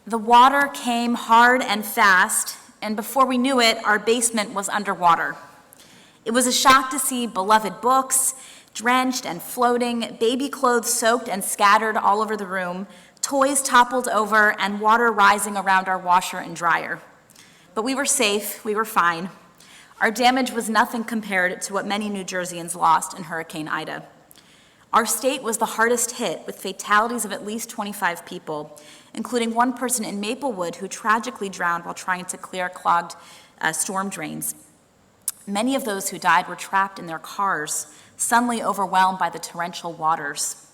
The water came hard and fast, and before we knew it, our basement was underwater. It was a shock to see beloved books drenched and floating, baby clothes soaked and scattered all over the room, toys toppled over, and water rising around our washer and dryer. But we were safe, we were fine. Our damage was nothing compared to what many New Jerseyans lost in Hurricane Ida. Our state was the hardest hit, with fatalities of at least 25 people, including one person in Maplewood who tragically drowned while trying to clear clogged storm drains. Many of those who died were trapped in their cars, suddenly overwhelmed by the torrential waters.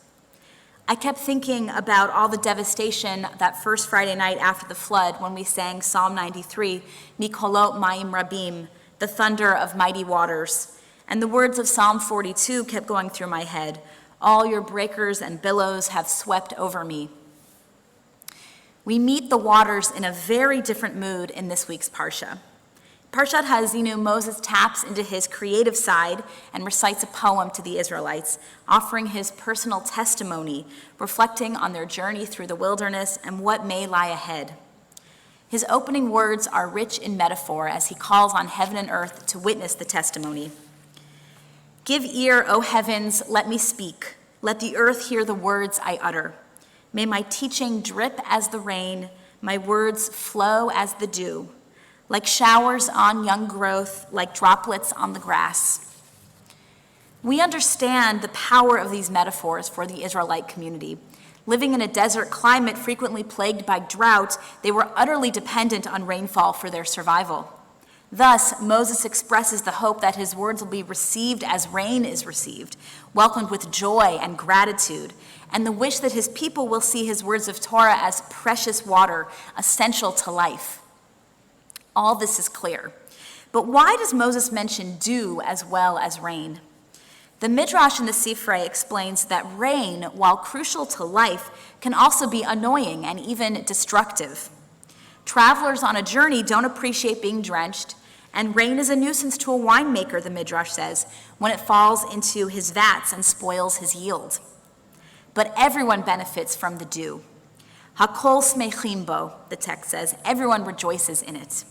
I kept thinking about all the devastation that first Friday night after the flood when we sang Psalm 93, Mikolot Mayim Rabim, the thunder of mighty waters. And the words of Psalm 42 kept going through my head. All your breakers and billows have swept over me. We meet the waters in a very different mood in this week's Parsha. Parashat Haazinu, Moses taps into his creative side and recites a poem to the Israelites, offering his personal testimony, reflecting on their journey through the wilderness and what may lie ahead. His opening words are rich in metaphor as he calls on heaven and earth to witness the testimony. Give ear, O heavens, let me speak. Let the earth hear the words I utter. May my teaching drip as the rain, my words flow as the dew, like showers on young growth, like droplets on the grass. We understand the power of these metaphors for the Israelite community. Living in a desert climate frequently plagued by drought, they were utterly dependent on rainfall for their survival. Thus, Moses expresses the hope that his words will be received as rain is received, welcomed with joy and gratitude, and the wish that his people will see his words of Torah as precious water, essential to life. All this is clear. But why does Moses mention dew as well as rain? The Midrash in the Sifrei explains that rain, while crucial to life, can also be annoying and even destructive. Travelers on a journey don't appreciate being drenched, and rain is a nuisance to a winemaker, the Midrash says, when it falls into his vats and spoils his yield. But everyone benefits from the dew. Hakol smechim bo, the text says, everyone rejoices in it.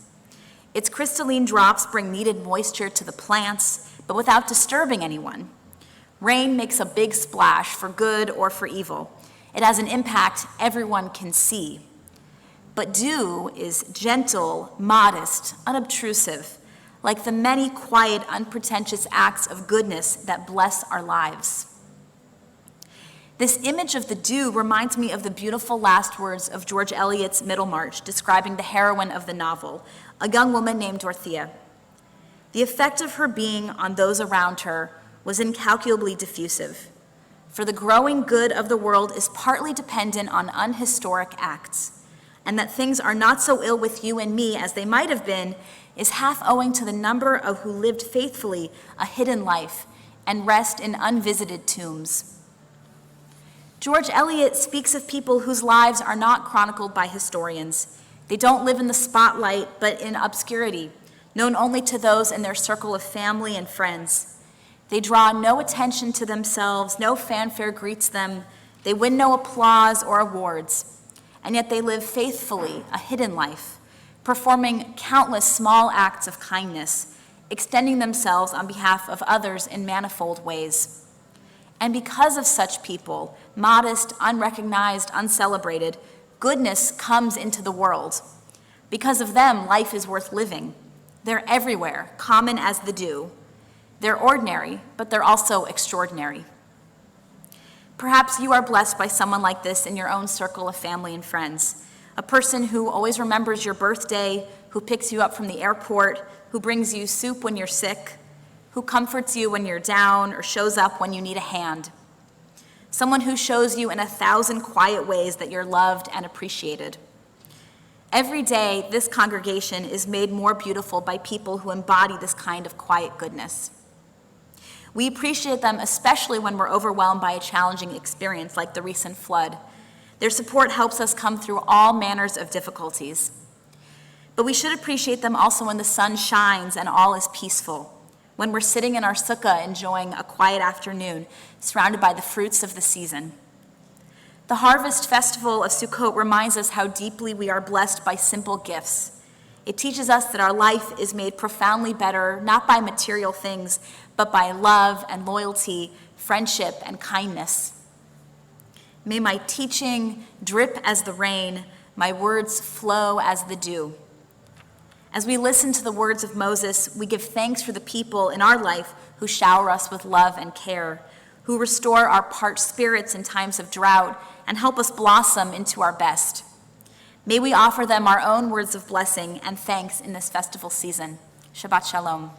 Its crystalline drops bring needed moisture to the plants, but without disturbing anyone. Rain makes a big splash for good or for evil. It has an impact everyone can see. But dew is gentle, modest, unobtrusive, like the many quiet, unpretentious acts of goodness that bless our lives. This image of the dew reminds me of the beautiful last words of George Eliot's Middlemarch, describing the heroine of the novel, a young woman named Dorothea. The effect of her being on those around her was incalculably diffusive, for the growing good of the world is partly dependent on unhistoric acts, and that things are not so ill with you and me as they might have been is half owing to the number of who lived faithfully a hidden life and rest in unvisited tombs. George Eliot speaks of people whose lives are not chronicled by historians. They don't live in the spotlight, but in obscurity, known only to those in their circle of family and friends. They draw no attention to themselves, no fanfare greets them, they win no applause or awards. And yet they live faithfully a hidden life, performing countless small acts of kindness, extending themselves on behalf of others in manifold ways. And because of such people, modest, unrecognized, uncelebrated, goodness comes into the world. Because of them, life is worth living. They're everywhere, common as the dew. They're ordinary, but they're also extraordinary. Perhaps you are blessed by someone like this in your own circle of family and friends, a person who always remembers your birthday, who picks you up from the airport, who brings you soup when you're sick, who comforts you when you're down or shows up when you need a hand. Someone who shows you in 1,000 quiet ways that you're loved and appreciated. Every day, this congregation is made more beautiful by people who embody this kind of quiet goodness. We appreciate them especially when we're overwhelmed by a challenging experience like the recent flood. Their support helps us come through all manners of difficulties. But we should appreciate them also when the sun shines and all is peaceful, when we're sitting in our sukkah enjoying a quiet afternoon, surrounded by the fruits of the season. The harvest festival of Sukkot reminds us how deeply we are blessed by simple gifts. It teaches us that our life is made profoundly better, not by material things, but by love and loyalty, friendship and kindness. May my teaching drip as the rain, my words flow as the dew. As we listen to the words of Moses, we give thanks for the people in our life who shower us with love and care, who restore our parched spirits in times of drought and help us blossom into our best. May we offer them our own words of blessing and thanks in this festival season. Shabbat Shalom.